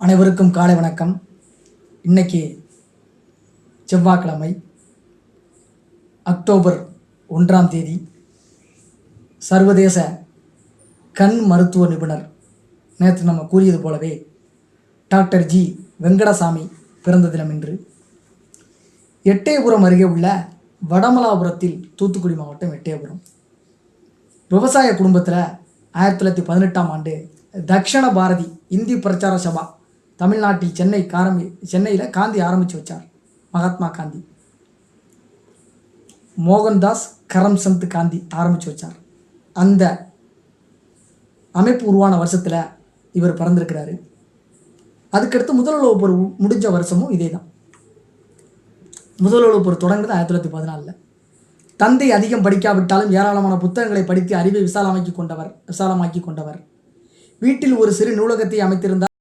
அனைவருக்கும் காலை வணக்கம். இன்னைக்கு செவ்வாய்க்கிழமை, அக்டோபர் 1ஆம் தேதி. சர்வதேச கண் மருத்துவ நிபுணர், நேற்று நம்ம கூறியது போலவே டாக்டர் ஜி வெங்கடசாமி பிறந்த தினம் இன்று. எட்டயபுரம் அருகே உள்ள வடமலாபுரத்தில், தூத்துக்குடி மாவட்டம் எட்டயபுரம், விவசாய குடும்பத்தில் 1918ஆம் ஆண்டு தக்ஷண பாரதி இந்தி பிரச்சார சபா தமிழ்நாட்டில் சென்னையில் காந்தி ஆரம்பித்து வச்சார். மகாத்மா காந்தி, மோகன்தாஸ் கரம்சந்த் காந்தி ஆரம்பித்து வச்சார். அந்த அமைப்பு உருவான வருஷத்தில் இவர் பிறந்திருக்கிறாரு. அதுக்கடுத்து முதல் உலகப் போர் முடிஞ்ச வருஷமும் இதே தான். முதல் உலகப் போர் தொடங்குது 1914. தந்தை அதிகம் படிக்காவிட்டாலும் ஏராளமான புத்தகங்களை படித்து அறிவை விசாலமாக்கி கொண்டவர். வீட்டில் ஒரு சிறு நூலகத்தை அமைத்திருந்தார்.